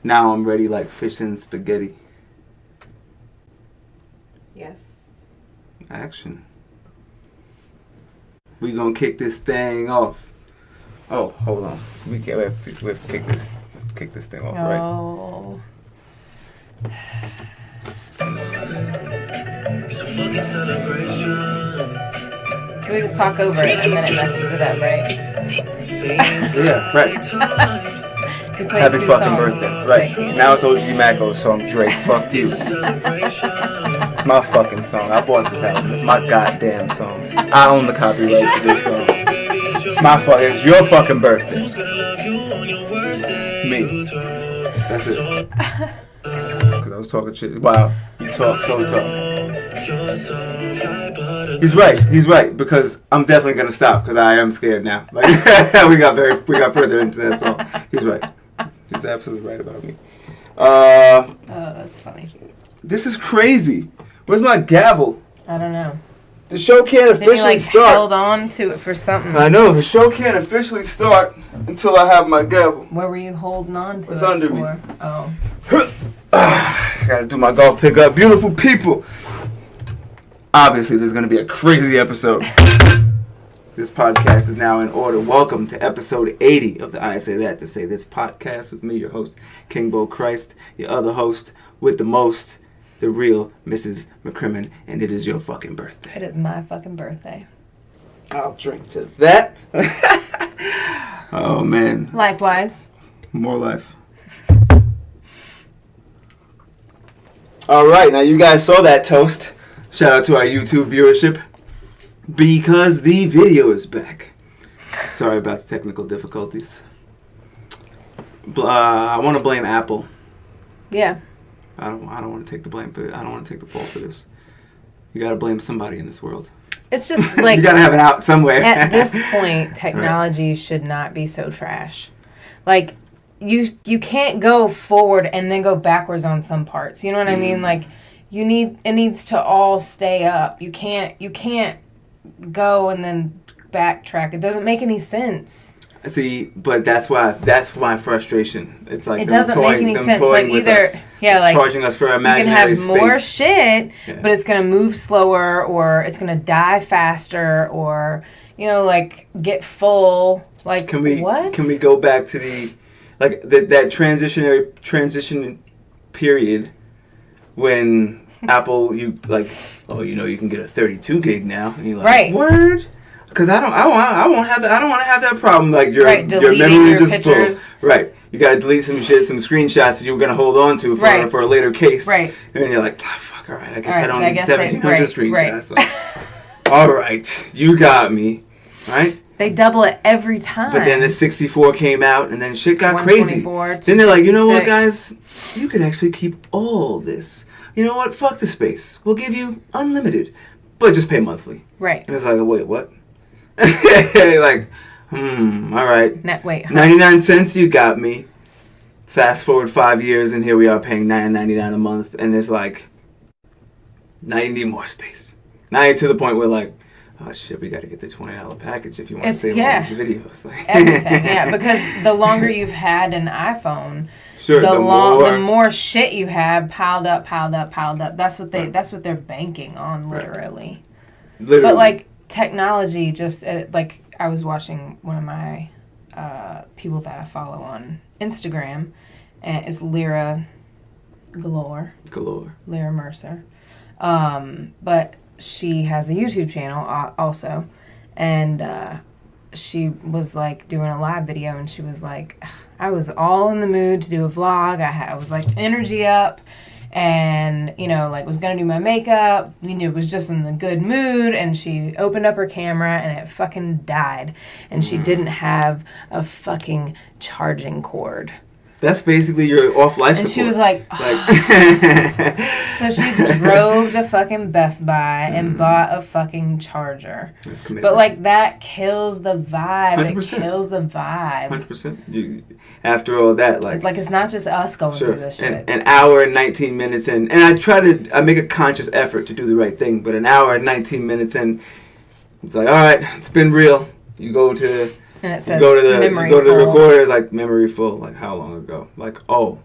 Now I'm ready like fish and spaghetti. Yes. Action. We gonna kick this thing off. Oh, hold on. We have to kick this thing off, right? Oh. It's a fucking celebration. Can we just talk over it and then it messes it up, right? Yeah, right. Happy fucking birthday. Right. Now it's OG Maco's song, Drake. Fuck you. It's my fucking song. I bought this album. It's my goddamn song. I own the copyright to this song. It's your fucking birthday. Me. That's it. Because I was talking shit. Wow. You talk so tough. He's right. Because I'm definitely gonna stop. Because I am scared now. Like we got further into that song. He's right. He's absolutely right about me. Oh, that's funny. This is crazy. Where's my gavel? I don't know. The show can't officially start. Held on to it for something. I know. The show can't officially start until I have my gavel. Where were you holding on to? It's under me. Oh. I gotta do my golf pickup. Beautiful people. Obviously, there's gonna be a crazy episode. This podcast is now in order. Welcome to episode 80 of the I Say That to Say This podcast with me, your host, King Bo Christ, your other host with the most, the real Mrs. McCrimmon, and it is your fucking birthday. It is my fucking birthday. I'll drink to that. Oh, man. Likewise. More life. All right, now you guys saw that toast. Shout out to our YouTube viewership. Because the video is back. Sorry about the technical difficulties. I want to blame Apple. Yeah. I don't want to take the blame for it. I don't want to take the fault for this. You got to blame somebody in this world. It's just like you got to have it out somewhere. At this point, technology should not be so trash. Like you can't go forward and then go backwards on some parts. You know what I mean? Like it needs to all stay up. You can't go and then backtrack. It doesn't make any sense. See, but that's my frustration. It's like it doesn't make any sense. Like either like charging us for imaginary space. You can have more shit, but it's gonna move slower, or it's gonna die faster, or like get full. Like what? Can we go back to that transition period when Apple, you can get a 32 gig now, and you're like, right. Word? Because I don't want to have that problem. Like your deleting memory your just pictures. full. Right. You got to delete some shit, some screenshots that you were going to hold on to for a later case. Right. And then you're like, fuck, all right, I guess I don't need 1,700 screenshots. Right. So, all right, you got me. Right. They double it every time. But then the 64 came out, and then shit got crazy. Then they're like, you know what, guys? You can actually keep all this. You know what? Fuck the space. We'll give you unlimited, but just pay monthly. Right. And it's like, wait, what? Like, all right. 99 cents, you got me. Fast forward 5 years, and here we are paying $9.99 a month, and it's like, now you need more space. Now you're to the point where like, oh shit, we got to get the $20 package if you want to save all these videos. Like everything, yeah. Because the longer you've had an iPhone. Sure, the more shit you have piled up. That's what they're banking on, literally. But like technology, just like I was watching one of my people that I follow on Instagram, and it's Lyra Galore. Lyra Mercer, but she has a YouTube channel also, and she was like doing a live video, and she was like, I was all in the mood to do a vlog. I was like energy up, and like was gonna do my makeup. Was just in the good mood, and she opened up her camera and it fucking died, and she didn't have a fucking charging cord. That's basically your off-life support. And she was like so she drove to fucking Best Buy and bought a fucking charger. That's commitment. But like that kills the vibe. 100%. It kills the vibe. 100%. After all that, like it's not just us going through this shit. An hour and 19 minutes in, and I make a conscious effort to do the right thing, but an hour and 19 minutes in, it's like, all right, it's been real. You go to And it says you go to the memory you go to the full. recorder, it's like memory full. Like how long ago? Like, oh,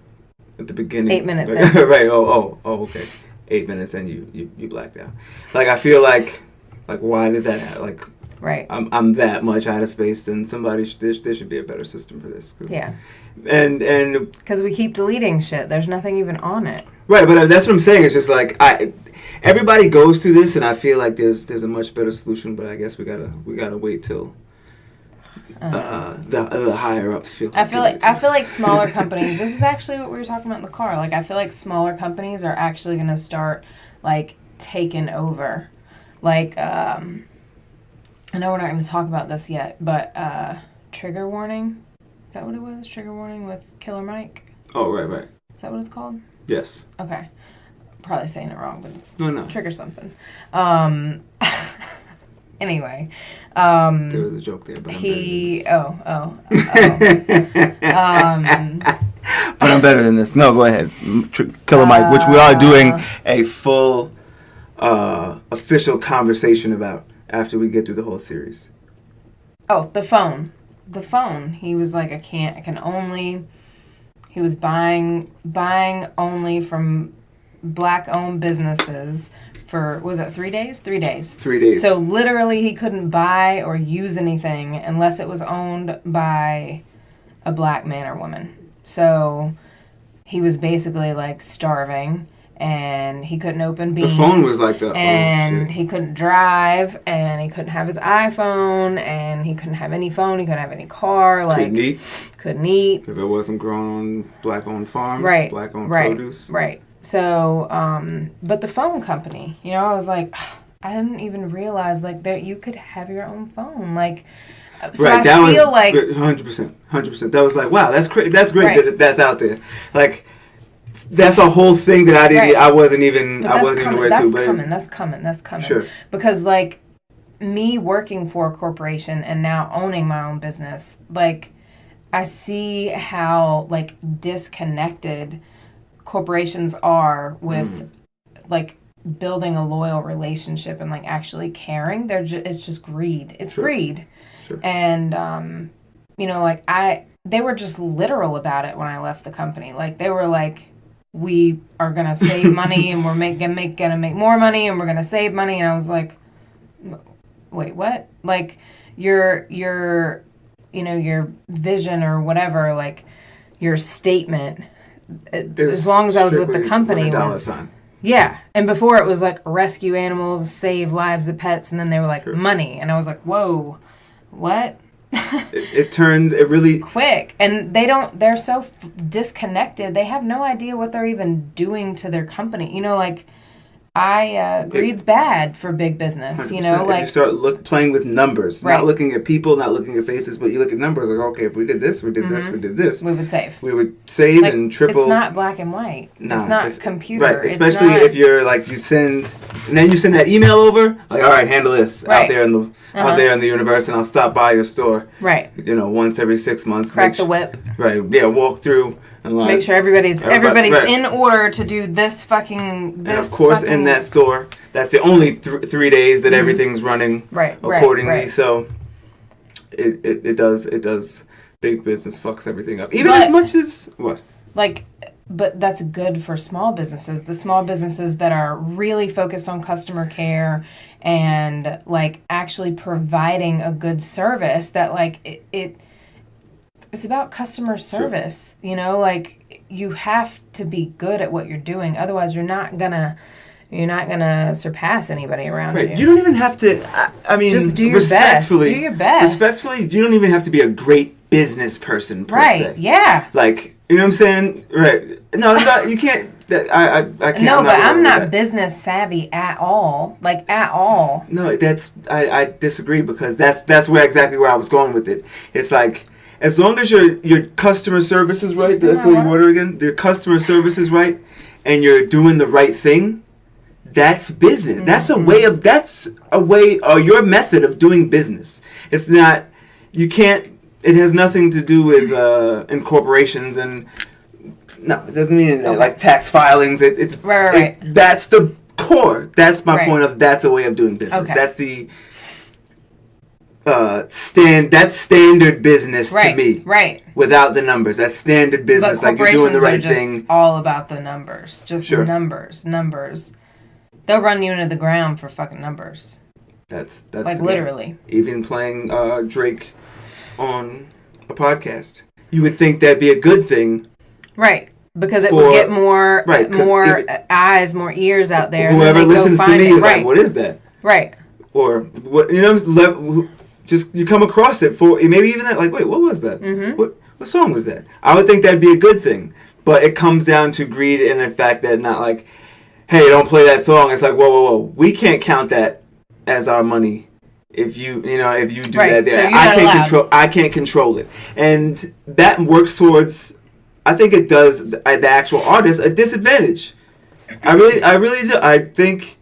at the beginning. 8 minutes like, in. Right. Okay. 8 minutes in, you blacked out. Like, I feel like why did that happen? Like, right. I'm that much out of space, then there should be a better system for this. Yeah. And because we keep deleting shit. There's nothing even on it. Right, but that's what I'm saying. It's just like everybody goes through this, and I feel like there's a much better solution. But I guess we gotta wait till the higher ups feel. I feel like smaller companies. This is actually what we were talking about in the car. Like, I feel like smaller companies are actually gonna start like taking over. Like, I know we're not going to talk about this yet, but trigger warning. Is that what it was? Trigger warning with Killer Mike? Oh, right. Is that what it's called? Yes. Okay. Probably saying it wrong, but it's no. Trigger something. Anyway. There was a joke there, but I'm but I'm better than this. No, go ahead. Killer Mike, which we are doing a full official conversation about after we get through the whole series. Oh, the phone. He was like, he was buying only from black-owned businesses for, was it 3 days? 3 days. 3 days. So literally he couldn't buy or use anything unless it was owned by a black man or woman. So he was basically like starving. And he couldn't open beans. The phone was like and he couldn't drive, and he couldn't have his iPhone, and he couldn't have any phone. He couldn't have any car. Like, couldn't eat. If it wasn't grown on black-owned farms, right, black-owned produce. Right. So, but the phone company, I was like, I didn't even realize like that you could have your own phone. Like, so right, I feel like 100%. That was like, wow, that's great. That's great that that's out there. Like. That's a whole thing that I wasn't even aware to. But that's coming. Sure. Because like me working for a corporation and now owning my own business, like I see how like disconnected corporations are with like building a loyal relationship and like actually caring. It's just greed. It's greed. Sure. And like they were just literal about it when I left the company. Like they were like, we are going to save money and we're gonna make more money and we're going to save money. And I was like, wait, what? Like your vision or whatever, like your statement, as long as I was with the company was, yeah. And before it was like rescue animals, save lives of pets. And then they were like money. And I was like, whoa, what? it really quick, and they're so disconnected. They have no idea what they're even doing to their company. Like greed's bad for big business. 100%. Like you start playing with numbers, right. Not looking at people, not looking at faces, but you look at numbers. Like, okay, if we did this, we did this, we did this, we would save. Like, and triple. It's not black and white. It's not computer. Right, especially if you're like you send that email over. Like, all right, handle this out there in the universe, and I'll stop by your store. Right. Once every 6 months. Crack the whip. Right. Yeah. Walk through and like make sure everybody's right. in order to do this. And of course, in that store, that's the only 3 days that everything's running accordingly. Right. So it does. Big business fucks everything up. Even as much as what? Like, but that's good for small businesses. The small businesses that are really focused on customer care and like actually providing a good service. That like it's about customer service. Sure. Like you have to be good at what you're doing. Otherwise, you're not gonna surpass anybody around you. You don't even have to. I mean, just do your best. Do your best. Respectfully, you don't even have to be a great business person per se. Right? Yeah. Like, you know what I'm saying? Right? No, you can't. I can't. No, but I'm not business savvy at all. Like at all. No, I disagree because that's exactly where I was going with it. It's like, as long as your customer service is right. Did I steal your order again? Your customer service is right, and you're doing the right thing. That's business. Mm-hmm. That's a way, or your method of doing business. It's not. You can't. It has nothing to do with incorporations and. No, it doesn't mean like tax filings. It's right. That's the core. That's my point of. That's a way of doing business. Okay. That's the. that's standard business to me. Right. Without the numbers, that's standard business. But like you're doing the right corporations are thing. just all about the numbers. Just numbers. They'll run you into the ground for fucking numbers. That's like literally. Even playing Drake on a podcast, you would think that'd be a good thing, right? Because it would get more eyes, more ears out there. Whoever listens to me is like, "What is that?" Right. Or what? Just you come across it for maybe even that. Like, wait, what was that? Mm-hmm. What song was that? I would think that'd be a good thing, but it comes down to greed and the fact that not like, hey, don't play that song. It's like, whoa, we can't count that as our money. If you do that there, so I can't control it, and that works towards. I think it does the actual artist a disadvantage. I really do. I think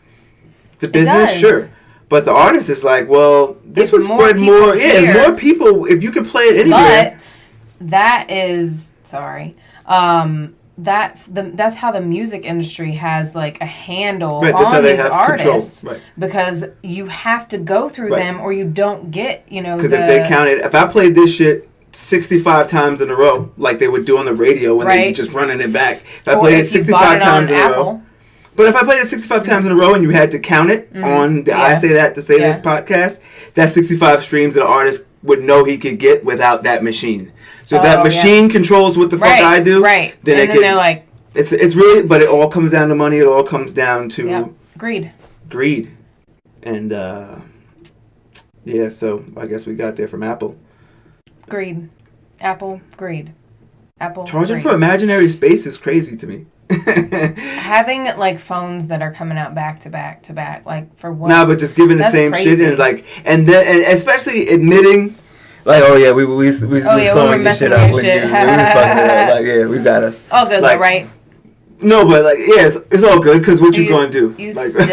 the business, sure, but the artist is like, well, this would spread more. Yeah, more people. If you could play it anywhere. But that is that's how the music industry has like a handle on these artists, because you have to go through them or you don't get because if they counted, if I played this shit 65 times in a row like they would do on the radio when they just running it back, if I played it 65 times in a row, but if I played it 65 times in a row and you had to count it on the I Say That to Say This podcast, that's 65 streams that an artist would know he could get without that machine. So if that machine controls what the fuck I do, then they're like, it's really, but it all comes down to money. It all comes down to greed, and so I guess we got there from Apple. Greed. Charging for imaginary space is crazy to me. Having like phones that are coming out back to back, like for what? Nah, but just giving the same shit and then especially admitting. Like, oh yeah, we slowing this shit up when we fucking like, we got us. All good, like, though, right? No, but like, it's all good because what you gonna do? You like, still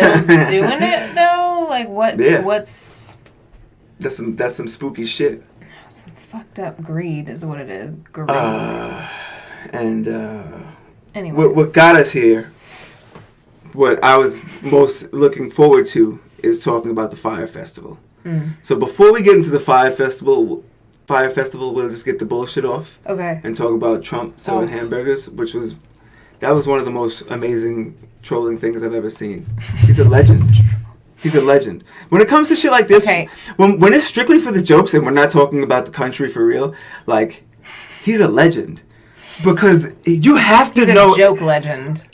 doing it though? Like what? Yeah. What's? That's some spooky shit. Some fucked up greed is what it is. Greed. Anyway, what got us here? What I was most looking forward to is talking about the Fyre Festival. So before we get into the Fyre Festival, we'll just get the bullshit off. Okay. And talk about Trump selling hamburgers, that was one of the most amazing trolling things I've ever seen. He's a legend. When it comes to shit like this, when it's strictly for the jokes and we're not talking about the country for real, like, he's a legend. Because you have to know... He's a joke legend.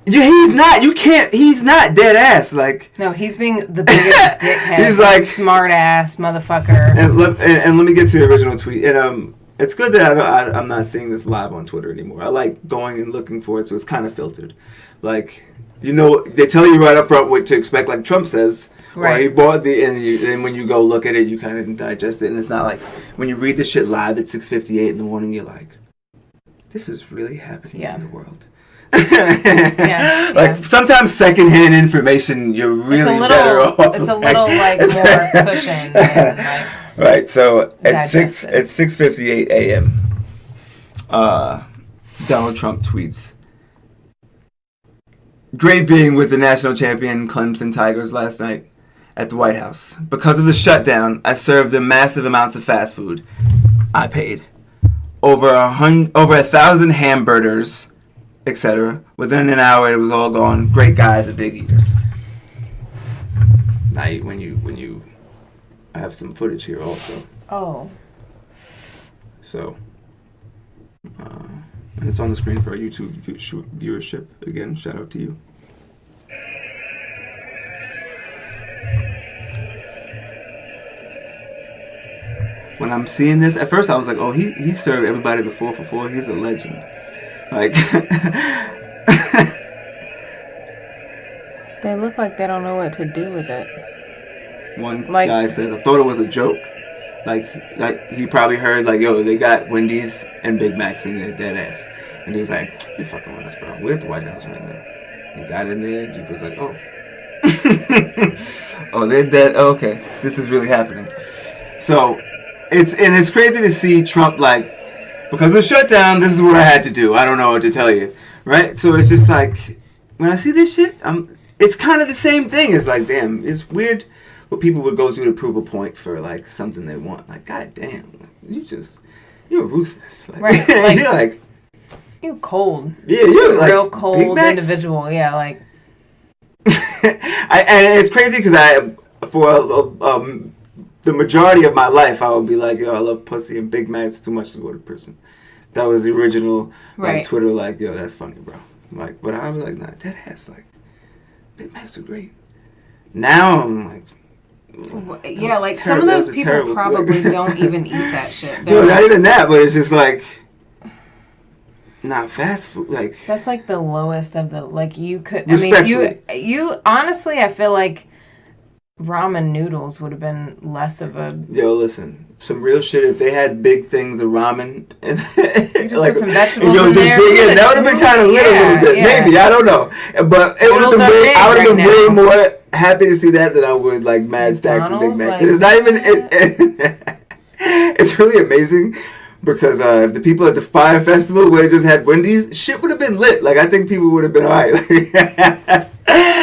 He's not. You can't. He's not dead ass. Like, no, he's being the biggest dickhead. He's like smart ass motherfucker. And let me get to the original tweet. And it's good that I'm not seeing this live on Twitter anymore. I like going and looking for it, so it's kind of filtered. Like, they tell you right up front what to expect. Like Trump says, right? Or he bought and when you go look at it, you kind of digest it, and it's not like when you read the shit live at 6:58 in the morning, you're like, this is really happening in the world. Sometimes secondhand information you're really better off. It's a little more cushioned. Right. So at 6:58 a.m. Donald Trump tweets, "Great being with the national champion Clemson Tigers last night at the White House. Because of the shutdown, I served them massive amounts of fast food. I paid over 1,000 hamburgers, etc. Within an hour, it was all gone. Great guys and big eaters." Now, when you I have some footage here also. Oh. So, and it's on the screen for our YouTube viewership. Again, shout out to you. When I'm seeing this, at first I was like, oh, he served everybody the 4 for 4. He's a legend. Like, they look like they don't know what to do with it. One guy says, I thought it was a joke. Like he probably heard, like, yo, they got Wendy's and Big Macs in their dead ass. And he was like, you fucking with us, bro. We're at the White House right now. He got in there, he was like, oh. Oh, they're dead. Oh, okay. This is really happening. So, it's crazy to see Trump, like, because of the shutdown, this is what I had to do. I don't know what to tell you. Right? So it's just like, when I see this shit, it's kind of the same thing. It's like, damn, it's weird what people would go through to prove a point for like something they want. Like, god damn, you're ruthless. Like, right? You're like, you cold. Yeah, you're like real cold individual. Yeah, like. And it's crazy because for the majority of my life, I would be like, yo, I love pussy and Big Mac's too much to go to prison. That was the original like Twitter, like, yo, that's funny, bro. Like, but I was like, nah, dead ass, like, Big Macs are great. Now I'm like, yeah, like some of those people probably don't even eat that shit. No, not even that, but it's just like, not fast food. Like, that's like the lowest of the, like, you could, I mean, you honestly, I feel like ramen noodles would have been less of a... Yo, listen, some real shit. If they had big things of ramen, and you just like, put some vegetables in there. That would have been kind of lit a little bit. Yeah. Maybe, I don't know. But it would have been way, I would have been way more happy to see that than I would like Mad Stacks and Big Mac. Like, it's not even... it's really amazing because if the people at the Fyre Festival would have just had Wendy's, shit would have been lit. Like, I think people would have been alright.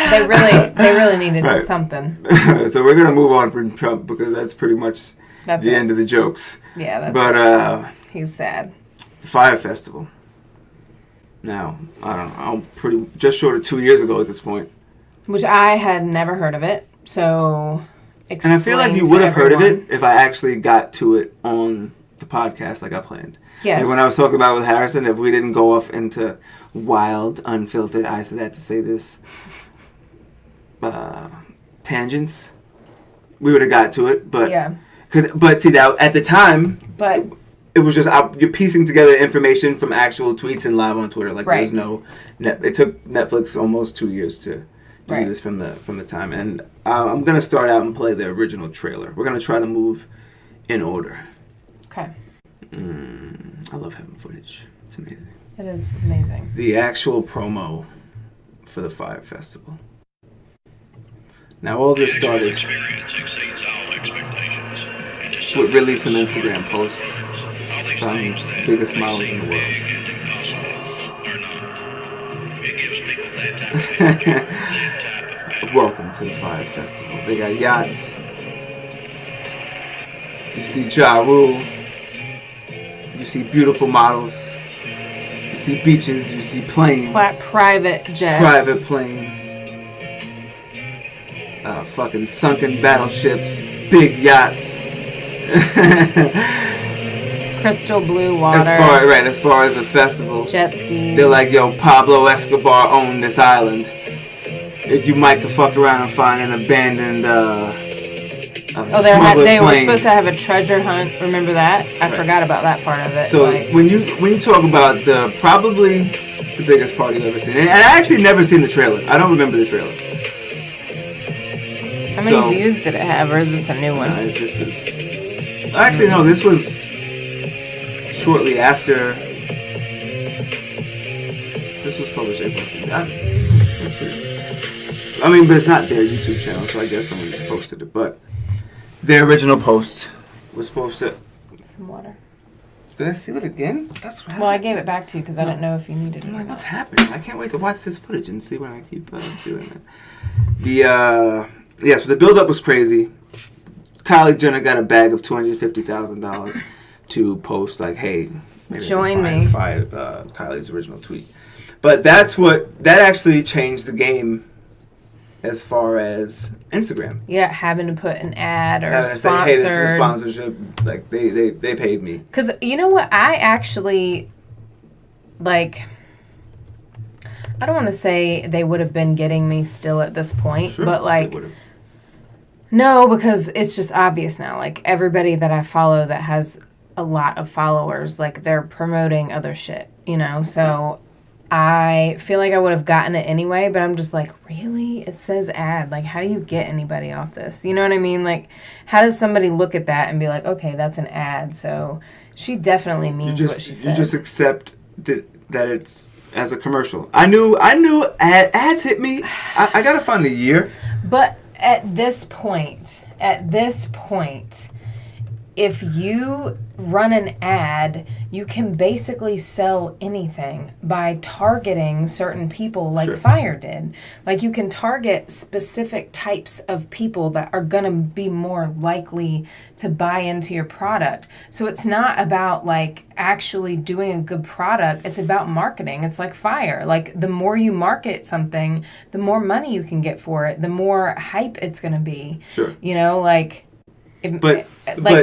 They really needed something. So we're gonna move on from Trump because that's pretty much the end of the jokes. Yeah, that's he's sad. The Fyre Festival. Now, I don't know, I'm just short of 2 years ago at this point. Which I had never heard of it, so and I feel like you would have heard of it if I actually got to it on the podcast like I planned. Yes. Like when I was talking about with Harrison, if we didn't go off into wild, unfiltered, I said that to say this, tangents, we would have got to it, but but see that at the time, but it was just you're piecing together information from actual tweets and live on Twitter. Like there's no it took Netflix almost 2 years to do this from the time, and I'm gonna start out and play the original trailer. We're gonna try to move in order. Okay. I love having footage. It's amazing. It is amazing. The actual promo for the Fyre Festival. Now all this started with releasing Instagram posts from the biggest models in the world. Welcome to the Fyre Festival. They got yachts. You see Ja Rule. You see beautiful models. You see beaches. You see planes. Private jets. Private planes. Fucking sunken battleships. Big yachts. Crystal blue water. As far as a festival. Jet skis. They're like, yo, Pablo Escobar owned this island. You might could fuck around and find an abandoned they were supposed to have a treasure hunt. Remember that? I forgot about that part of it. So when you talk about probably the biggest party you've ever seen, and I actually never seen the trailer. I don't remember the trailer. How many views did it have, or is this a new one? Actually, no. This was shortly after. This was published April. I mean, but it's not their YouTube channel, so I guess someone just posted it. But their original post was supposed to... Some water. Did I steal it again? That's what happened. Well, I gave it back to you because I didn't know if you needed it. I'm like, what's happening? I can't wait to watch this footage and see when I keep stealing it. So the build-up was crazy. Kylie Jenner got a bag of $250,000 to post, like, hey... Join me. Kylie's original tweet. But that actually changed the game as far as Instagram. Yeah, having to put an ad or sponsored. Say, hey, this is a sponsorship. Like, they paid me. Because, you know what? I actually, like, I don't want to say they would have been getting me still at this point. Sure, but, like, no, because it's just obvious now. Like, everybody that I follow that has a lot of followers, like, they're promoting other shit, you know? So I feel like I would have gotten it anyway, but I'm just like, really? It says ad. Like, how do you get anybody off this? You know what I mean? Like, how does somebody look at that and be like, okay, that's an ad? So she definitely means what she said. You just accept that it's as a commercial. I knew ads hit me. I got to find the year. But at this point, if you run an ad, you can basically sell anything by targeting certain people like Fyre did. Like, you can target specific types of people that are going to be more likely to buy into your product. So it's not about, like, actually doing a good product. It's about marketing. It's like Fyre. Like, the more you market something, the more money you can get for it, the more hype it's going to be. Sure. You know, like... But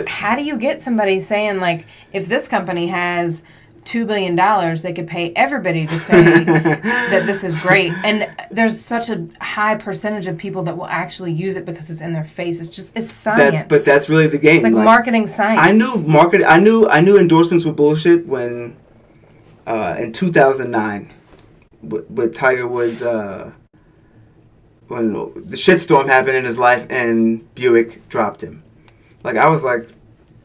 how do you get somebody saying, like, if this company has $2 billion, they could pay everybody to say that this is great. And there's such a high percentage of people that will actually use it because it's in their face. It's science. But that's really the game. It's like marketing science. I knew endorsements were bullshit when in 2009 with Tiger Woods when the shitstorm happened in his life and Buick dropped him. Like, I was like,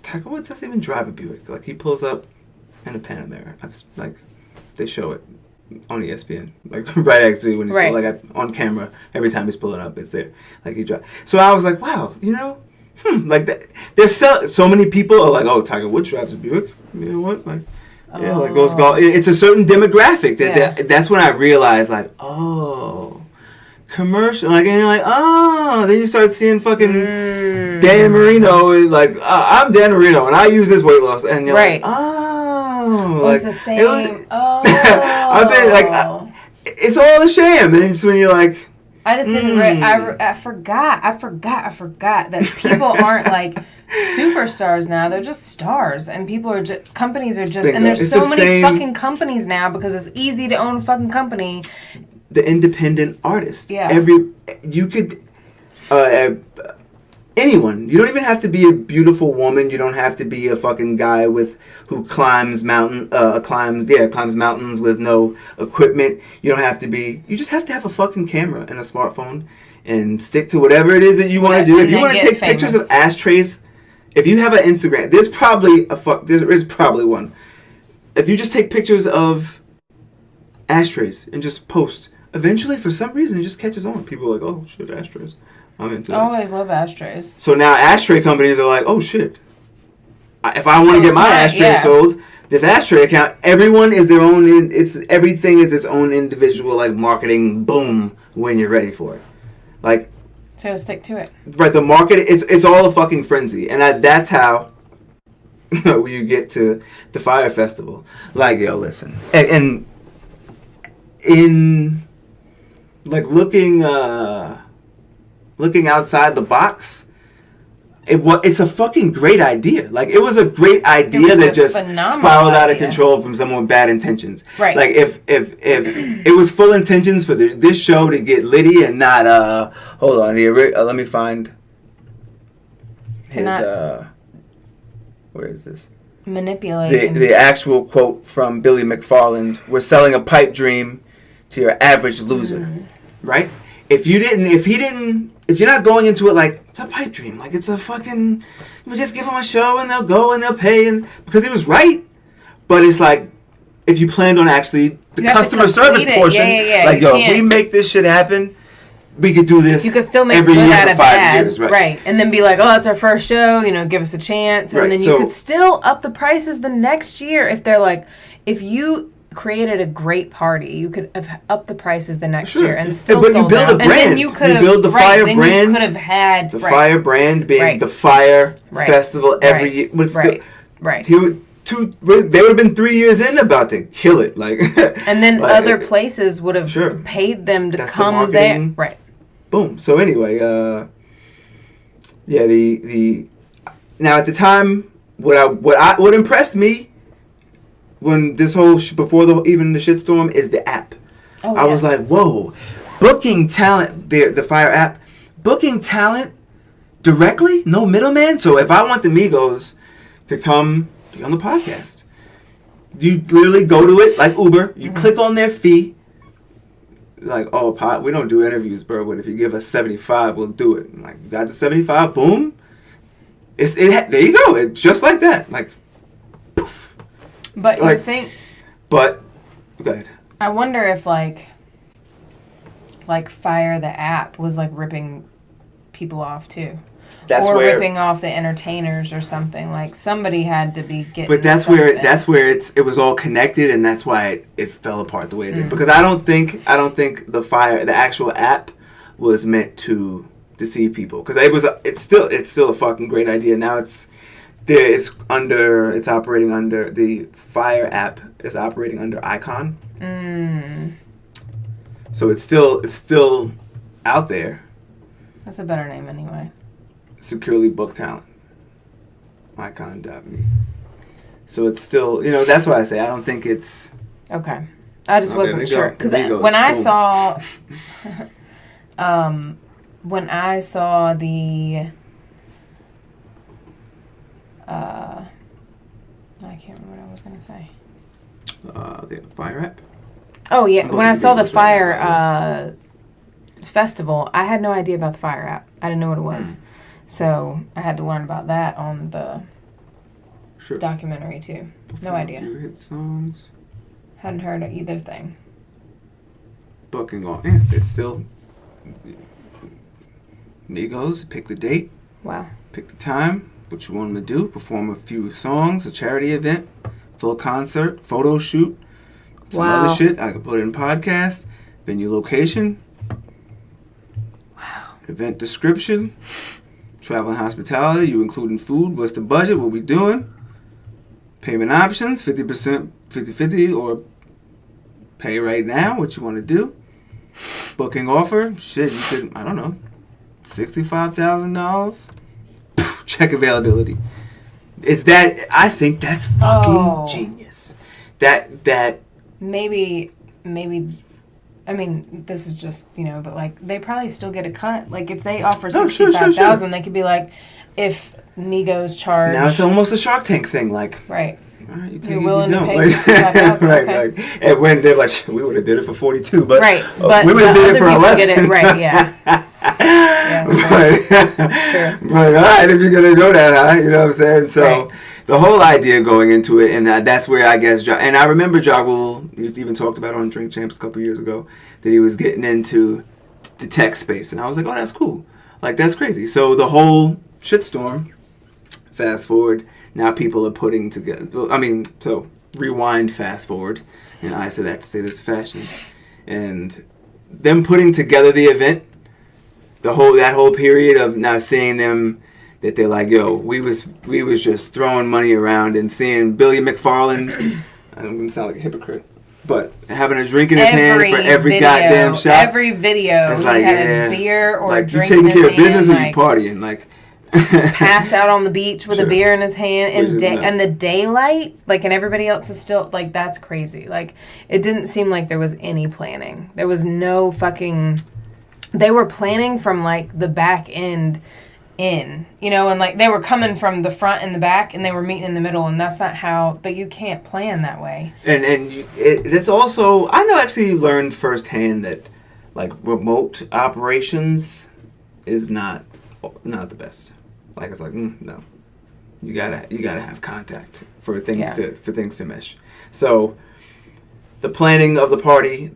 Tiger Woods doesn't even drive a Buick. Like, he pulls up in a Panamera. Like, they show it on ESPN. Like, right actually when he's on camera. Every time he's pulling up, it's there. Like, he drives. So I was like, wow, you know, like that. There's so many people are like, oh, Tiger Woods drives a Buick. You know what? Like, yeah, like goes golf. It's a certain demographic that's when I realized, like, oh. Commercial, like, and you're like, oh, then you start seeing fucking Dan Marino, like, I'm Dan Marino, and I use this weight loss, and you're like, oh, like, it's the same. I've been like, it's all a sham, and it's when you're like, I just didn't. I forgot that people aren't like superstars now. They're just stars, and people are just companies are just, and there's so many fucking companies now because it's easy to own a fucking company. The independent artist. Yeah. You could, anyone. You don't even have to be a beautiful woman. You don't have to be a fucking guy who climbs mountains with no equipment. You don't have to be. You just have to have a fucking camera and a smartphone and stick to whatever it is that you want to do. If you want to take pictures of ashtrays, if you have an Instagram, there is probably one. If you just take pictures of ashtrays and just post. Eventually, for some reason, it just catches on. People are like, oh, shit, ashtrays. I'm into that. I always love ashtrays. So now ashtray companies are like, oh, shit. If I want to get my ashtray sold, this ashtray account, everyone is their own, everything is its own individual, like, marketing, boom, when you're ready for it. Like. So stick to it. Right, the market, it's all a fucking frenzy. And that's how you get to the Fyre Festival. Like, yo, listen. And in... like looking outside the box, it's a fucking great idea. Like, it was a great idea that just spiraled out of control from someone with bad intentions. Right. Like, if it was full intentions for this show to get litty and not hold on here, let me find his where is this? Manipulating the actual quote from Billy McFarland. We're selling a pipe dream to your average loser, right? If you're not going into it like, it's a pipe dream, like, it's a fucking, we just give them a show and they'll go and they'll pay, and because he was right, but it's like, if you planned on actually the customer service portion, like, yo, if we make this shit happen, we could do this. You could still make every good year out for of 5 bad, years, right? And then be like, oh, that's our first show, give us a chance, and then you could still up the prices the next year if they're like, if you created a great party, you could have upped the prices the next year and still sold out. But you build a brand. And then you build the Fyre brand. You could have had the Fyre brand being the Fyre Festival every year. But still, they would have been 3 years in about to kill it, like. And then like, other places would have paid them to come there, right? Boom. So anyway, the now at the time, what impressed me. When this whole before even the shitstorm is the app. I was like, whoa, booking talent, the Fyre app, booking talent directly, no middleman. So if I want the Migos to come be on the podcast, you literally go to it like Uber. You click on their fee. Like, oh, we don't do interviews, bro. But if you give us $75, we'll do it. I'm like, you got the $75, boom. There you go. It's just like that. Like. But you think... But, go ahead. I wonder if, like Fyre, the app, was, like, ripping people off, too. ripping off the entertainers or something. Like somebody had to be getting. But that's where it was all connected, and that's why it fell apart the way it did. Because I don't think the actual app was meant to deceive people. Because it's still a fucking great idea. Now it's operating under the Fyre app is operating under Icon. So it's still out there. That's a better name anyway. Securely booked talent. Icon.me. So it's still, that's why I say I don't think it's... Okay. I just wasn't sure. Because when I saw... when I saw the... I can't remember what I was going to say. The Fyre app? Oh, yeah. When I saw the Fyre festival, I had no idea about the Fyre app. I didn't know what it was. So I had to learn about that on the documentary, too. No idea. Hit songs. Hadn't heard of either thing. Booking on. Yeah, it's still... Migos, pick the date. Wow. Pick the time. What you want them to do. Perform a few songs, a charity event, full concert, photo shoot. Some other shit. I could put it in podcast. Venue location. Wow. Event description. Travel and hospitality. You including food. What's the budget? What we doing? Payment options. 50%, 50-50, or pay right now. What you want to do? Booking offer. Shit, you could, I don't know, $65,000. Check availability. I think that's fucking genius. That maybe I mean, this is just, but like they probably still get a cut. Like if they offer $65,000, they could be like, if Migos charge. Now it's almost a Shark Tank thing, like. Right. All right, you take You're it, willing you to don't. pay $65,000. Right, okay. like, and when they're like, we would have did it for 42, but right, but we would have did it for 11. Get it right, yeah. But all right, if you're gonna go that high, you know what I'm saying. So the whole idea going into it, and that's where I guess, and I remember Ja Rule, you even talked about it on Drink Champs a couple years ago, that he was getting into the tech space, and I was like, oh, that's cool, like that's crazy. So the whole shitstorm. Fast forward, now people are putting together. So rewind, fast forward, and I said that to say this fashion, and them putting together the event. That whole period of now seeing them, that they're like, yo, we was just throwing money around, and seeing Billy McFarland, I'm gonna sound like a hypocrite, but having a drink in his hand for every video, goddamn shot. Every video, it's like, he had a beer or like, a drink. You taking care of business hand, or you partying? Like passed out on the beach with a beer in his hand, and the daylight, like, and everybody else is still like, that's crazy. Like, it didn't seem like there was any planning. There was no fucking. They were planning from, like, the back end in, and, like, they were coming from the front and the back, and they were meeting in the middle, and that's not how, but you can't plan that way. And it's also, I know actually learned firsthand that, like, remote operations is not the best. Like, it's like, no. You gotta have contact for things to mesh. So, the planning of the party,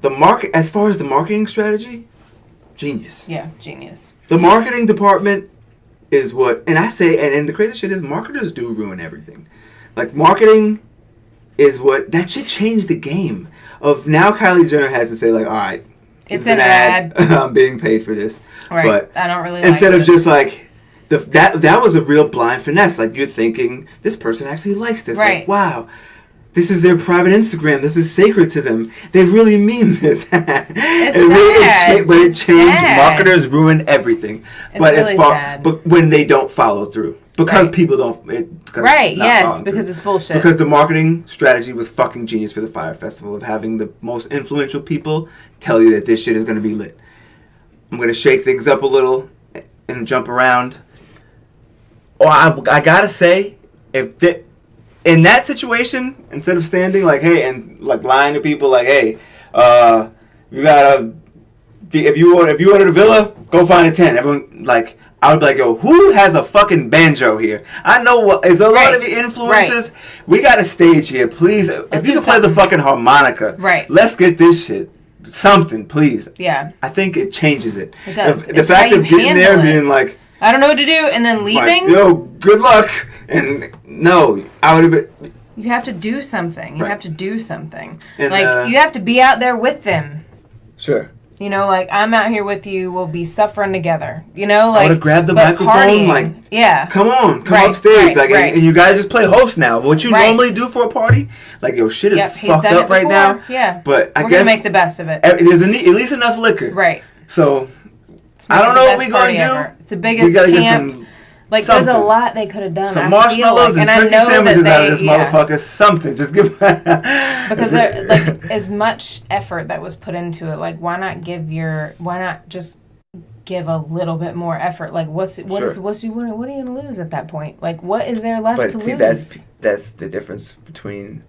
as far as the marketing strategy, genius. Yeah, genius. The marketing department is what, and I say, and the crazy shit is, marketers do ruin everything. Like, marketing is what, that shit changed the game. Of now Kylie Jenner has to say, like, all right, it's an ad. I'm being paid for this. Right. But I don't really instead of just like, that was a real blind finesse. Like, you're thinking, this person actually likes this. Right. Like, wow. This is their private Instagram. This is sacred to them. They really mean this. It changed. Marketers ruin everything. But when they don't follow through, because people don't. Because it's bullshit. Because the marketing strategy was fucking genius for the Fyre Festival, of having the most influential people tell you that this shit is going to be lit. I'm going to shake things up a little and jump around. I gotta say, in that situation, instead of standing like, hey, and like lying to people like, hey, if you ordered a villa, go find a tent. Everyone, like, I would be like, yo, who has a fucking banjo here? I know there's a lot of the influencers. Right. We got a stage here, please. If you can play the fucking harmonica, let's get this shit. Something, please. Yeah. I think it changes it. It does. The fact of getting there and being like, I don't know what to do, and then leaving. Like, yo, good luck. And no, I would have been. You have to do something. You Right. have to do something. And, like, you have to be out there with them. Sure. You know, like, I'm out here with you. We'll be suffering together. You know, like. I would have grabbed the but microphone, partying. like, yeah. come on, come Right, upstairs. right, like, right. And you guys just play host now. What you Right. normally do for a party, like, yo, shit is He's fucked done up it right before. now. Yeah. But I We're guess gonna make the best of it. there's at least enough liquor. Right. So, It's I don't the know what best we're going party to do. ever. It's the biggest We got to get camp. some. Like, something. there's a lot they could have done. Some I marshmallows feel like. and turkey I know sandwiches that out of this motherfucker. Something. Just give. Because there, like, as much effort that was put into it, like, why not just give a little bit more effort? Like, what are you gonna lose at that point? Like, what is there left to lose? That's the difference between.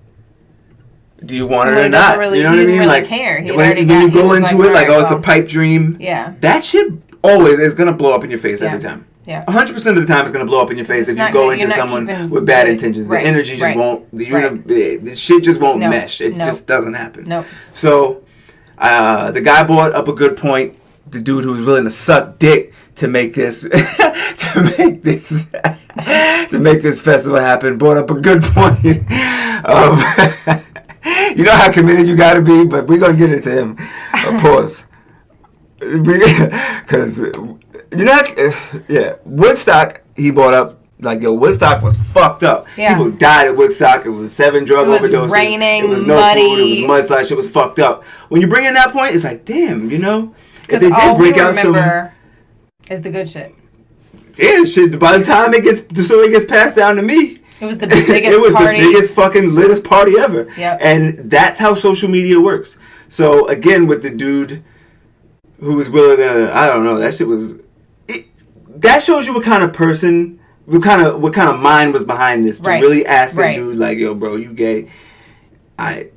Do you want it Someone or not? really- you know he what I didn't mean? really Like care. He when already you got- go he was into like, it, like, alright, oh, it's a well. pipe dream. Yeah. That shit always is gonna blow up in your face Yeah. every time. Yeah. 100% of the time, it's gonna blow up in your face It's if you not go good. into You're not someone keeping with bad good. intentions. Right. The energy just Right. won't. Right. The shit just won't No. mesh. It No. just doesn't happen. Nope. So, the guy brought up a good point. The dude who was willing to suck dick to make this to make this festival happen brought up a good point. You know how committed you got to be, but we're gonna get into him. Pause. Because Woodstock. He brought up like, yo, Woodstock was fucked up. Yeah. People died at Woodstock. It was 7 drug overdoses. It was raining, It was no muddy. food. It was mudslide. Shit was fucked up. When you bring in that point, it's like, damn, you know. If Because they all did break we out some. remember is the good shit. Yeah, shit. By the time the story gets passed down to me, It was the biggest it was party. the biggest fucking littest party ever. Yep. And that's how social media works. So again, with the dude who was willing to, I don't know, that shit was. That shows you what kind of person, what kind of mind was behind this to Right. really ask that Right. dude, like, yo, bro, you gay? I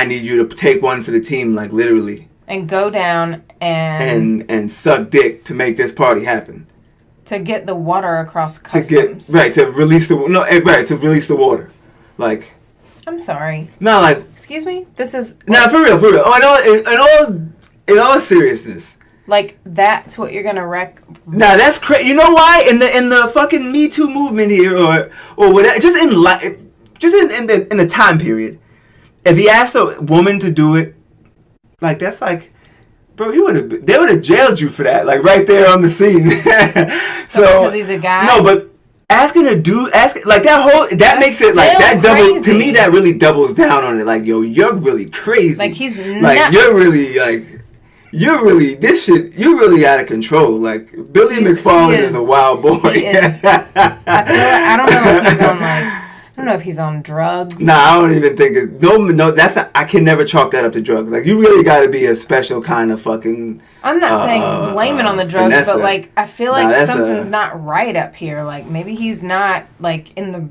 need you to take one for the team, like, literally. And go down and suck dick to make this party happen. to get the water across To customs. release the water, like. I'm sorry. Not like. Excuse me? This is... Nah, for real. Oh, in all seriousness. Like, that's what you're going to wreck... Nah, that's crazy. You know why? In the fucking Me Too movement here, or whatever, just in the time period, if he asked a woman to do it, like, that's like, bro, they would have jailed you for that, like, right there on the scene. So because he's a guy? No, but asking a dude, like, that makes it like that still double to crazy. me. That really doubles down on it. Like, yo, you're really crazy. Like, he's like nuts. you're really this shit. You're really out of control. Like, Billy McFarland is a wild boy. He is. I don't know if he's on, like... I don't know if he's on drugs. Nah, I don't even think it. No, that's not. I can never chalk that up to drugs. Like, you really got to be a special kind of fucking. I'm not saying blame it on the drugs, finesse. but, like, I feel like something's a- not right up here. Like, maybe he's not, like, in the,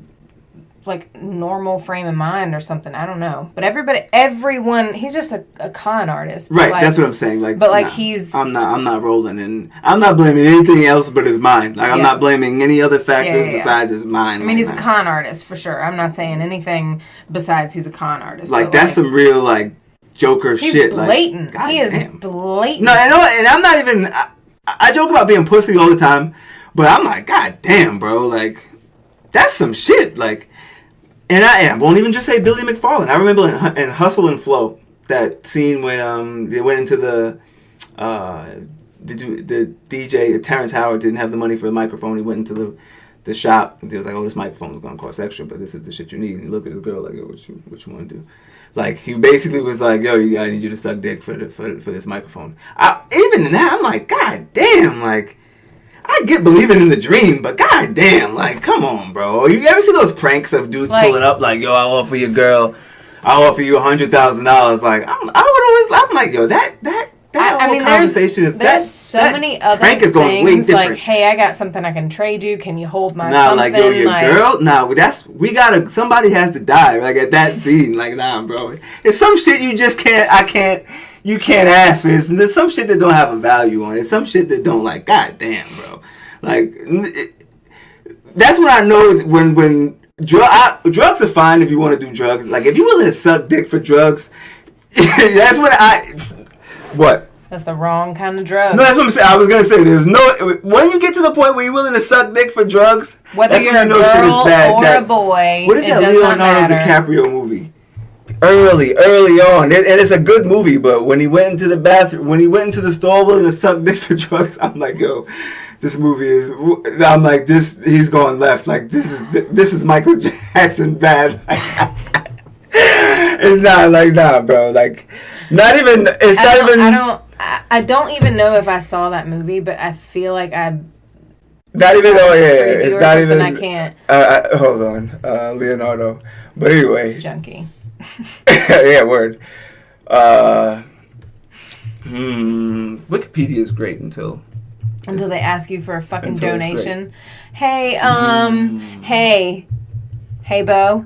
like, normal frame of mind or something. I don't know. But everyone, he's just a con artist. Right, like, that's what I'm saying. Like, but, like, nah, I'm not rolling, and I'm not blaming anything else but his mind. Like, I'm Yeah. not blaming any other factors Yeah. besides his mind. I mean, he's like, a con artist for sure. I'm not saying anything besides he's a con artist. Like, but, that's some real, like, Joker he's shit. blatant. Like, He is goddamn. blatant. No, and I'm not even. I joke about being pussy all the time, but I'm like, God damn, bro, like, that's some shit. Like, and I won't even just say Billy McFarland. I remember in Hustle and Flow, that scene when they went into the DJ Terrence Howard didn't have the money for the microphone. He went into the shop. He was like, "Oh, this microphone is gonna cost extra, but this is the shit you need." And he looked at his girl like, "Yo, what you want to do?" Like, he basically was like, "Yo, I need you to suck dick for this microphone." Even in that, I'm like, God damn, like, I get believing in the dream, but god damn, like, come on, bro. You ever see those pranks of dudes Like, pulling up like, "Yo, I'll offer you $100,000. Like, I'm like, yo, that whole conversation is that. There's so many other prank is going way things different. like, hey, I got something I can trade you. Can you hold my Nah, something? like, yo, your girl. Nah, somebody has to die. Like, at that scene, like, nah, bro. It's some shit you just can't. You can't ask for. There's some shit that don't have a value on it. Some shit that don't, like, god damn, bro. Like, that's when I know when drugs are fine if you want to do drugs. Like, if you're willing to suck dick for drugs, that's when what? That's the wrong kind of drugs. No, that's what I'm saying. I was gonna say there's no. When you get to the point where you're willing to suck dick for drugs, whether that's you're when a you know shit is girl bad. or a boy, what is it that does not Leonardo matter. DiCaprio movie? Early on, and it's a good movie. But when he went into the bathroom, when he went into the store willing to suck dick for drugs, I'm like, yo, this movie is. I'm like, this. He's going left. Like this is Michael Jackson bad. It's not like bro. Like, not even. It's not even. I don't even know if I saw that movie, but I feel like I'd. Not even. Oh yeah, it's not even. I can't. Hold on, Leonardo. But anyway. Junkie. Yeah, word. Wikipedia is great until they ask you for a fucking until donation. Hey, Hey, Bo.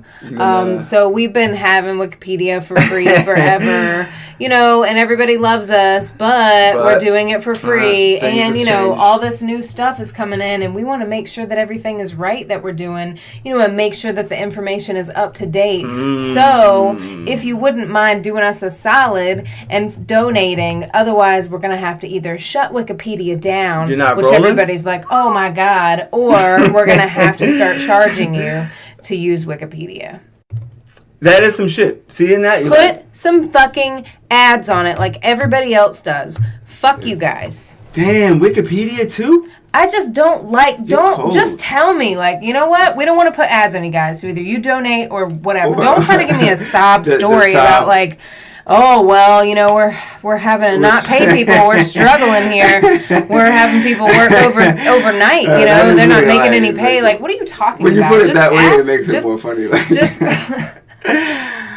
So we've been having Wikipedia for free forever, and everybody loves us, but we're doing it for free. And, all this new stuff is coming in, and we want to make sure that everything is right that we're doing, and make sure that the information is up to date. So if you wouldn't mind doing us a solid and donating, otherwise we're going to have to either shut Wikipedia down, which rolling? Everybody's like, oh my God, or we're going to have to start charging you to use Wikipedia. That is some shit. Seeing that? Put some fucking ads on it like everybody else does. Fuck you guys. Damn, Wikipedia too? I just don't just tell me, you know what? We don't want to put ads on you guys. So either you donate or whatever. Don't try to give me a sob story about oh, well, we're having to not pay people. We're struggling here. We're having people work overnight. They're not making any pay. What are you talking about? When you put it that way, it makes it more funny.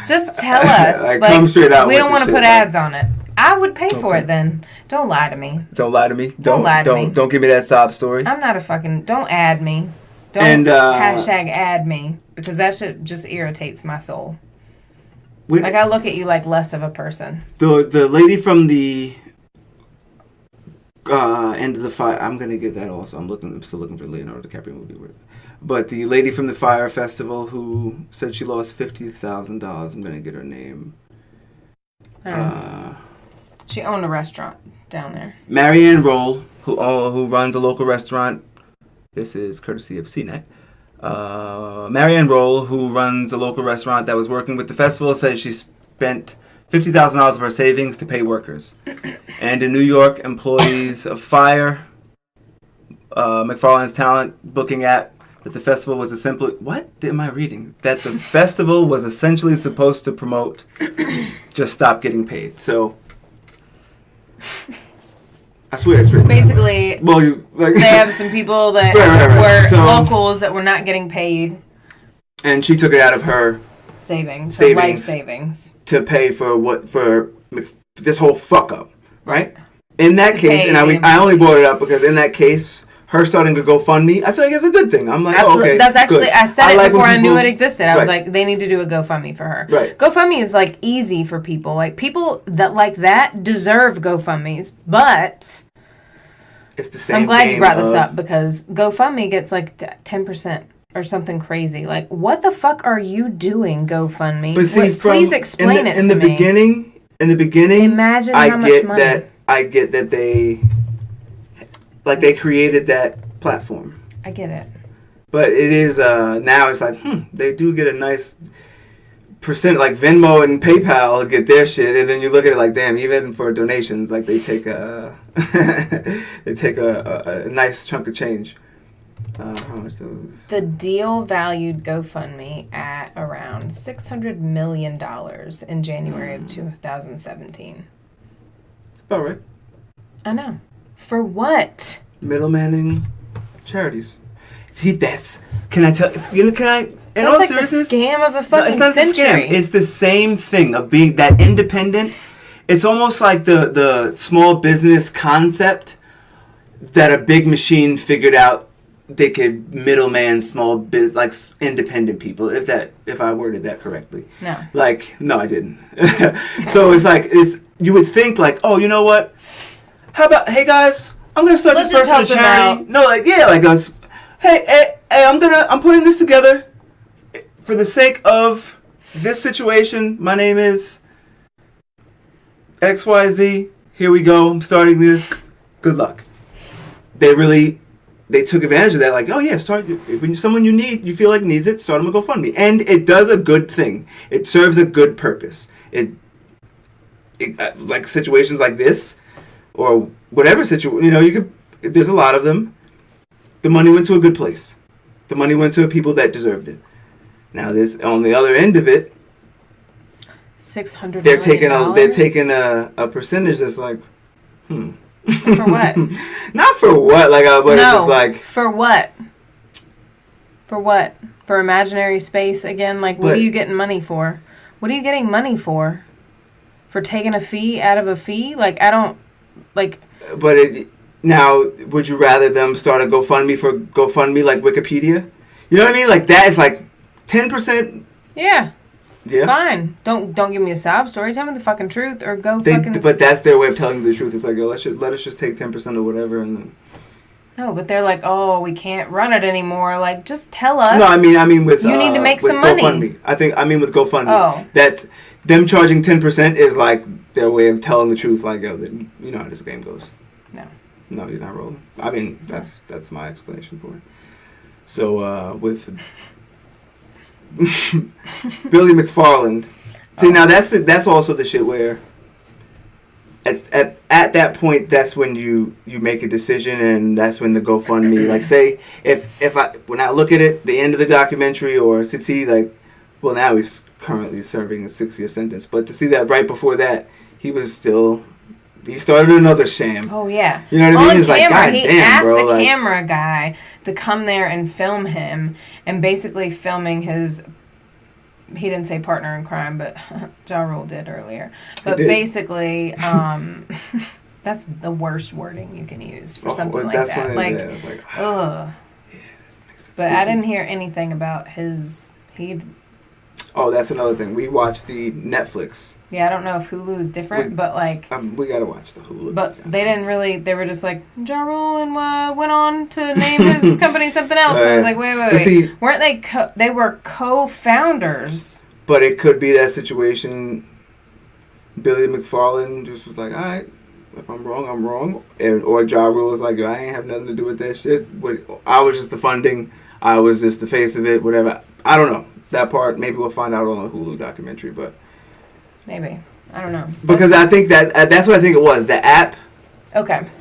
Just tell us. Come straight out. We don't want to put ads on it. I would pay for it then. Don't lie to me. Don't lie to me. Don't give me that sob story. I'm not don't add me. Don't hashtag add me, because that shit just irritates my soul. I look at you like less of a person. The lady from the end of the Fyre. I'm gonna get that also. I'm still looking for the Leonardo DiCaprio movie. But the lady from the Fyre festival who said she lost $50,000. I'm gonna get her name. She owned a restaurant down there. Marianne Roll, who runs a local restaurant. This is courtesy of CNET. Marianne Roll, who runs a local restaurant that was working with the festival, said she spent $50,000 of her savings to pay workers. And in New York, employees of Fyre, McFarlane's talent booking app, that the festival was what am I reading? That the festival was essentially supposed to promote just stop getting paid. So I swear it's written. Basically, they have some people that were locals that were not getting paid. And she took it out of her savings, life savings, to pay for this whole fuck up, right? In that case, and I only brought it up because in that case, her starting to GoFundMe, I feel like it's a good thing. I'm like, absolutely. Okay, that's actually, good. I said it before I knew it existed. I was right. like, they need to do a GoFundMe for her. Right. GoFundMe is easy for people. People that deserve GoFundMes, but it's the same. I'm glad you brought this up because GoFundMe gets 10% or something crazy. What the fuck are you doing, GoFundMe? But see, please explain it to me. In the beginning, imagine how much money. I get that they created that platform. I get it. But it is now it's they do get a nice percent, Venmo and PayPal get their shit, and then you look at it damn, even for donations, they take a a nice chunk of change. How much those? The deal valued GoFundMe at around $600 million in January of 2017. That's about right. I know. For what? Middlemaning charities. See, can I tell? Can I? In all seriousness, the scam of a fucking it's not century. The scam. It's the same thing of being that independent. It's almost like the small business concept that a big machine figured out they could middleman small business, independent people. If I worded that correctly. No. No, I didn't. So it's you would think oh, you know what? How about, hey guys, I'm gonna start this person a charity. No, hey, I'm putting this together for the sake of this situation. My name is XYZ. here we go. I'm starting this. Good luck. They took advantage of that. Like, oh yeah, when someone you feel like needs it, start them a GoFundMe, and it does a good thing. It serves a good purpose. It like situations like this, or whatever situation. There's a lot of them. The money went to a good place. The money went to people that deserved it. Now this on the other end of it. $600 They're taking a percentage that's like, For what? Not for what, but it's just like for what? For what? For imaginary space again? Like, what are you getting money for? What are you getting money for? For taking a fee out of a fee? Like, I don't like. But now, would you rather them start a GoFundMe like Wikipedia? You know what I mean? Like that is like 10%. Yeah. Yeah. Fine. Don't give me a sob story. Tell me the fucking truth, or go But that's their way of telling you the truth. It's like, yo, let us just take 10% or whatever, and then. No, but they're like, oh, we can't run it anymore. Like, just tell us. No, I mean with you need to make some GoFundMe. money. With GoFundMe. Oh. That's them charging 10% is like their way of telling the truth. Like, yo, you know how this game goes. No, you're not rolling. I mean, that's my explanation for it. So with Billy McFarland. See, now that's also the shit where at that point, that's when you make a decision, and that's when the GoFundMe, like, say when I look at it, the end of the documentary, or to see like, well, now he's currently serving a 6-year sentence, but to see that right before that, he started another sham. Oh, yeah. You know what I mean? It's like, God he damn, asked bro. the camera guy to come there and film him, and basically filming his, he didn't say partner in crime, but Ja Rule did earlier. But basically, that's the worst wording you can use for something like that. Ugh. Yeah, but I didn't hear anything about Oh, that's another thing. We watched the Netflix. Yeah, I don't know if Hulu is different, but like... we gotta watch the Hulu. But they didn't really... They were just like, Ja Rule and went on to name his company something else. And I was like, wait. See, weren't they... they were co-founders. But it could be that situation... Billy McFarland just was like, all right, if I'm wrong, I'm wrong. Or Ja Rule was like, I ain't have nothing to do with that shit. I was just the funding. I was just the face of it, whatever. I don't know. That part, maybe we'll find out on the Hulu documentary, but maybe, I don't know. Because I think that's what I think it was. The app,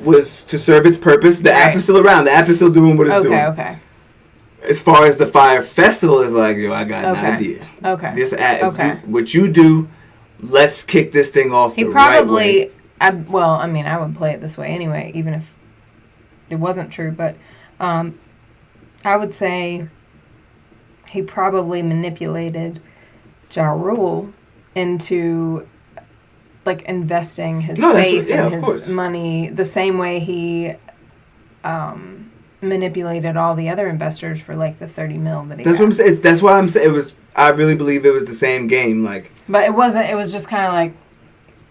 was to serve its purpose. The app is still around. The app is still doing what it's doing. Okay. As far as the Fyre Festival is like, yo, I got an idea. Okay. This app, what you do, let's kick this thing off. He probably, I would play it this way anyway, even if it wasn't true. But I would say. He probably manipulated Ja Rule into like investing his face and his money the same way he manipulated all the other investors for like the $30 million that he got. What I'm saying. That's why I'm saying it was. I really believe it was the same game. Like, but it wasn't. It was just kind of like.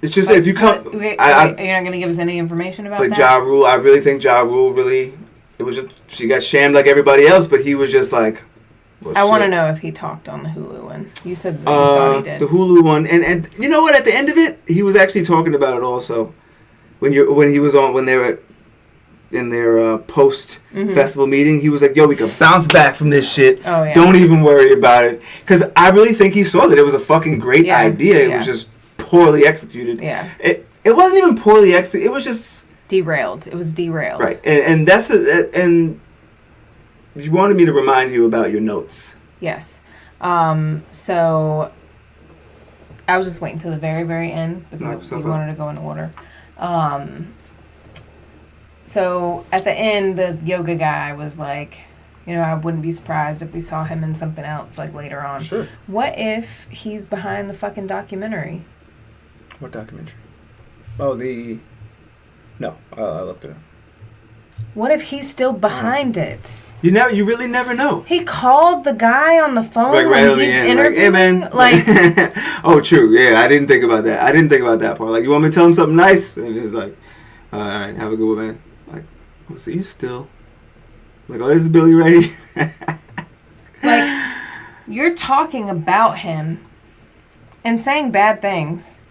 It's just if you come. You're not going to give us any information about that. But Ja Rule, I really think Ja Rule really. It was just she got shamed like everybody else, but he was just like. Well, I want to know if he talked on the Hulu one. You said that you thought he did. The Hulu one, and you know what? At the end of it, he was actually talking about it also. When they were in their post festival meeting, he was like, "Yo, we could bounce back from this shit. Oh, yeah. Don't even worry about it." Because I really think he saw that it was a fucking great idea. It was just poorly executed. Yeah. It wasn't even poorly executed. It was just derailed. It was derailed. Right, and that's and. You wanted me to remind you about your notes. Yes. So I was just waiting till the very, very end because we wanted to go in order. So at the end, the yoga guy was like, I wouldn't be surprised if we saw him in something else like later on. Sure. What if he's behind the fucking documentary? What documentary? Oh, No, I looked it up. What if he's still behind it? You really never know. He called the guy on the phone when he's interviewing. Like, hey, man. Oh, true. Yeah, I didn't think about that. I didn't think about that part. Like, you want me to tell him something nice? And he's like, all right, have a good one, man. Like, oh, so you still? Like, oh, this is Billy Ray. Like, you're talking about him and saying bad things,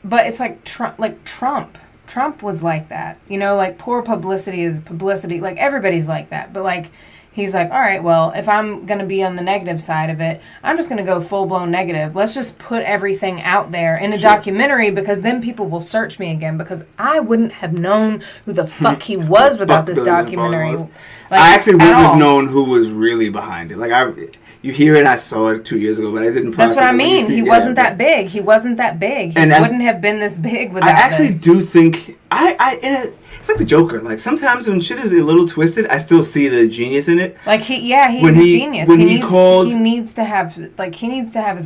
But it's like Trump. Trump was like that. You know, like poor publicity is publicity. Like everybody's like that. But like he's like, all right, well, if I'm going to be on the negative side of it, I'm just going to go full-blown negative. Let's just put everything out there in a documentary because then people will search me again because I wouldn't have known who the fuck he was without this documentary. Like, I actually wouldn't have known who was really behind it. Like, you hear it, I saw it 2 years ago, but I didn't process it. That's what I mean. He wasn't that big. He wasn't that big. He wouldn't have been this big without this. I actually do think... it's like the Joker. Like, sometimes when shit is a little twisted, I still see the genius in it. Like, he's a genius. He needs to have his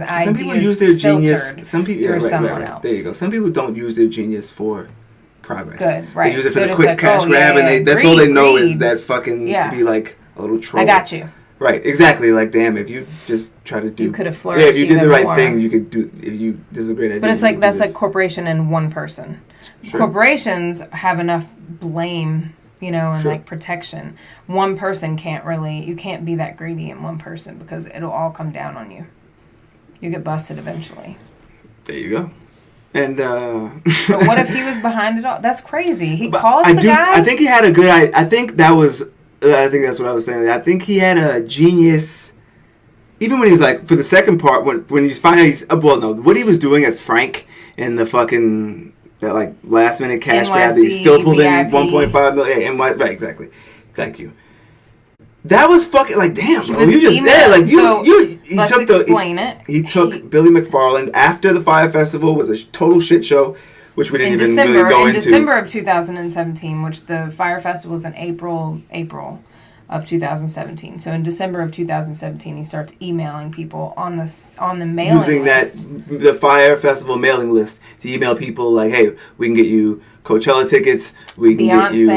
ideas some people use their genius... Some people, someone else. There you go. Some people don't use their genius for progress. Good, right. They use it for the quick cash grab, and that's all they know is that fucking... to be like a little troll. I got you. Right, exactly. Like, damn, if you just try to do... You could have flourished. Yeah, if you did the right thing, you could do... This is a great idea. But it's like, that's like corporation and one person. Sure. Corporations have enough blame, and like protection. One person you can't be that greedy in one person because it'll all come down on you. You get busted eventually. There you go. And, But what if he was behind it all? That's crazy. He calls the guy? I think he had a good... I think that was... I think that's what I was saying. I think he had a genius. Even when he's like, for the second part, when he's finally, what he was doing as Frank in the fucking that like last minute cash grab, he still pulled in 1.5 million. Right, exactly. Thank you. That was fucking like, damn, bro. You just He took Billy McFarland after the Fyre Festival was a total shit show. Which we didn't even really go into. In December of 2017, which the Fyre Festival was in April of 2017. So in December of 2017, he starts emailing people on the mailing list. Using the Fyre Festival mailing list to email people like, hey, we can get you Coachella tickets. We can get you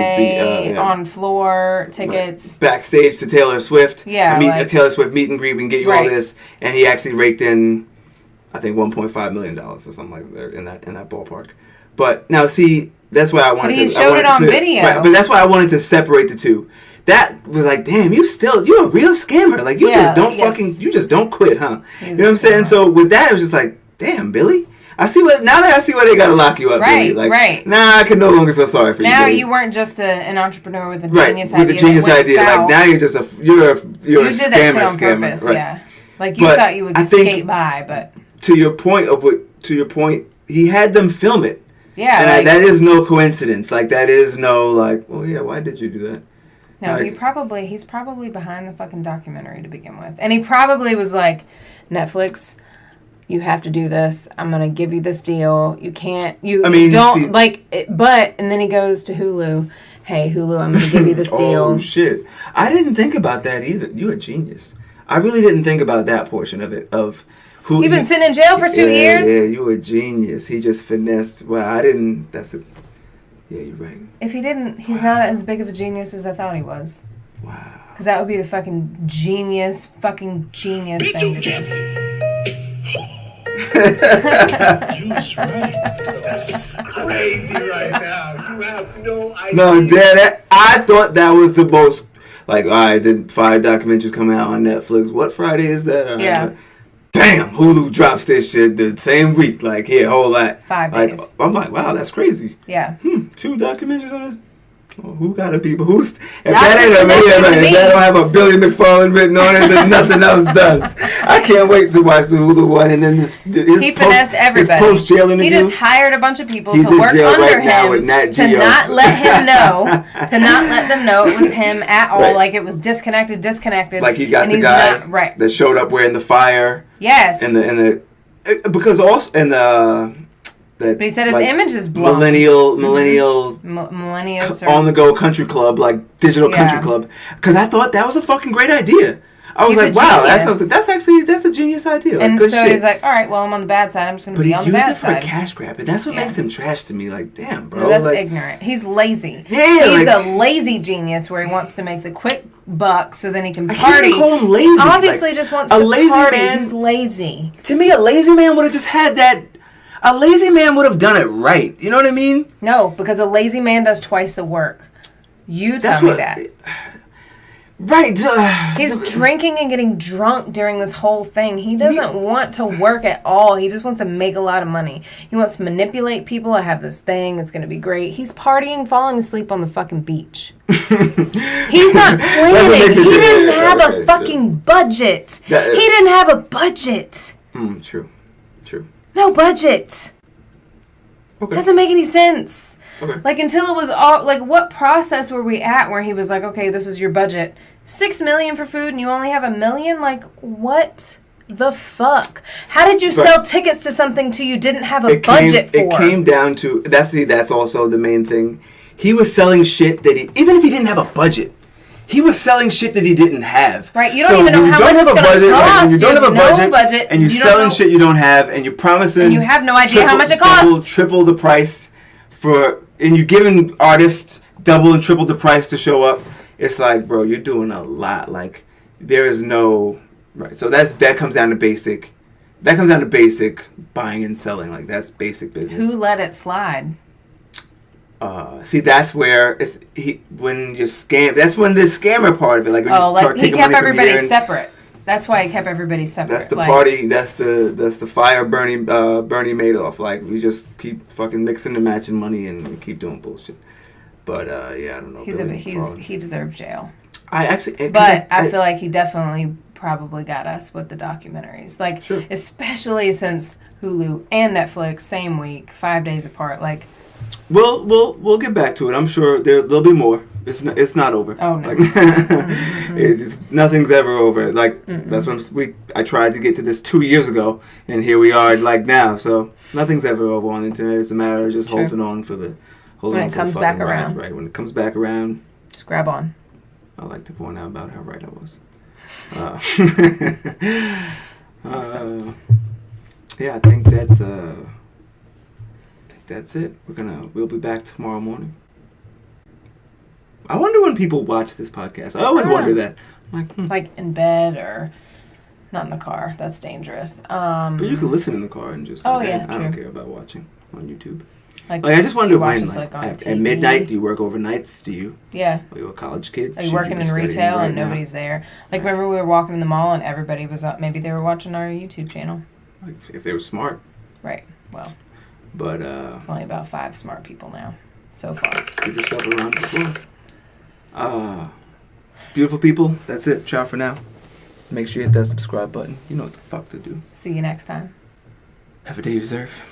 on floor tickets. Backstage to Taylor Swift. Yeah. Taylor Swift meet and greet. We can get you all this. And he actually raked in, I think, $1.5 million or something like that in that ballpark. But now, see, that's why I wanted to... But he showed it on video. Right, but that's why I wanted to separate the two. That was like, damn, you're a real scammer. Like, you just don't quit, huh? You know what I'm saying? So with that, it was just like, damn, Billy. Now that I see why they gotta lock you up, Billy. Like, nah, I can no longer feel sorry for you. Now you weren't just an entrepreneur with a genius idea. With a genius idea. Like, now you're just you're a scammer. You did that shit on purpose, right. Yeah. Like, you thought you would skate by, but... To your point, he had them film it. Yeah, and that is no coincidence. Like, that is no, like, well, yeah, why did you do that? No, like, he's probably behind the fucking documentary to begin with. And he probably was like, Netflix, you have to do this. I'm going to give you this deal. You can't, and then he goes to Hulu. Hey, Hulu, I'm going to give you this deal. Oh, shit. I didn't think about that either. You're a genius. I really didn't think about that portion of it, You've been sitting in jail for 2 years? Yeah, you a genius. He just finessed. Well, I didn't. Yeah, you're right. If he didn't, he's not as big of a genius as I thought he was. Wow. Because that would be the fucking genius thing to do. That's crazy right now. You have no idea. No, Dad, I thought that was the most, like, all right, the 5 documentaries coming out on Netflix. What Friday is that? Yeah. Bam! Hulu drops this shit the same week. Like, here, whole lot. 5 days. I'm like, wow, that's crazy. Yeah. 2 documentaries on it? Well, who got to be? If that don't have a Billy McFarland written on it, then nothing else does. I can't wait to watch the Hulu one. And then he finessed everybody. His post-jail interview. He just hired a bunch of people to work under him to not let him know, to not let them know it was him at all. Right. Like, it was disconnected. Like, he got the guy that showed up wearing the Fyre. Yes. Because also in the... But he said his image is blown. Millennial on the go country club, like digital country club. Because I thought that was a fucking great idea. I was like, wow, that's a genius idea. And good so he's like, all right, well, I'm on the bad side. I'm just going to be on the bad side. But he used it for a cash grab, and that's what makes him trash to me. Like, damn, bro. No, that's ignorant. He's lazy. Yeah, he's a lazy genius where he wants to make the quick buck so then he can party. I can't even call him lazy. Obviously, just wants to party. He's lazy. To me, a lazy man would have just had that. A lazy man would have done it right. You know what I mean? No, because a lazy man does twice the work. You tell me that. Right. He's drinking and getting drunk during this whole thing. He doesn't want to work at all. He just wants to make a lot of money. He wants to manipulate people. I have this thing. It's going to be great. He's partying, falling asleep on the fucking beach. He's not planning. He didn't have a fucking budget. He didn't have a budget. True. No budget. Okay. Doesn't make any sense. Okay. Like, until it was all, like, what process were we at where he was like, okay, this is your budget. $6 million for food and you only have $1 million? Like, what the fuck? How did you sell tickets to something you didn't have a budget for? It came down to, that's also the main thing. He was selling shit that even if he didn't have a budget, he was selling shit that he didn't have. Right, you don't even know how much it's going to cost. When you don't have a budget, and you're selling shit you don't have, and you're promising... And you have no idea how much it costs. Triple the price and you're giving artists double and triple the price to show up. It's like, bro, you're doing a lot. Like, there is no... Right, so that comes down to basic... That comes down to basic buying and selling. Like, that's basic business. Who let it slide? See, that's where when you scam. That's when the scammer part of it, like when you start taking money from here. He kept everybody separate. That's why he kept everybody separate. That's the party. That's the Fyre Bernie Madoff. Like, we just keep fucking mixing and matching money and we keep doing bullshit. But yeah, I don't know. He deserves jail. I feel like he definitely probably got us with the documentaries. Like, sure. Especially since Hulu and Netflix same week, 5 days apart. Like. We'll get back to it. I'm sure there'll be more. It's not over. Oh no. Like, nothing's ever over. Like that's when I tried to get to this 2 years ago, and here we are like now. So nothing's ever over on the internet. It's a matter of just holding on for the when it comes back around. Right, when it comes back around, just grab on. I like to point out about how right I was. Yeah, I think that's it. We'll be back tomorrow morning. I wonder when people watch this podcast. I always wonder that. Like in bed or not in the car. That's dangerous. But you can listen in the car and just. I don't care about watching on YouTube. Like I just wonder when. At midnight, do you work overnights? Do you? Yeah. Are you a college kid? Are you working in retail and nobody's there? Like, remember we were walking in the mall and everybody was up. Maybe they were watching our YouTube channel. Like, if they were smart. Right. Well. But it's only about 5 smart people now, so far. Give yourself a round of applause. Beautiful people, that's it. Ciao for now. Make sure you hit that subscribe button. You know what the fuck to do. See you next time. Have a day you deserve.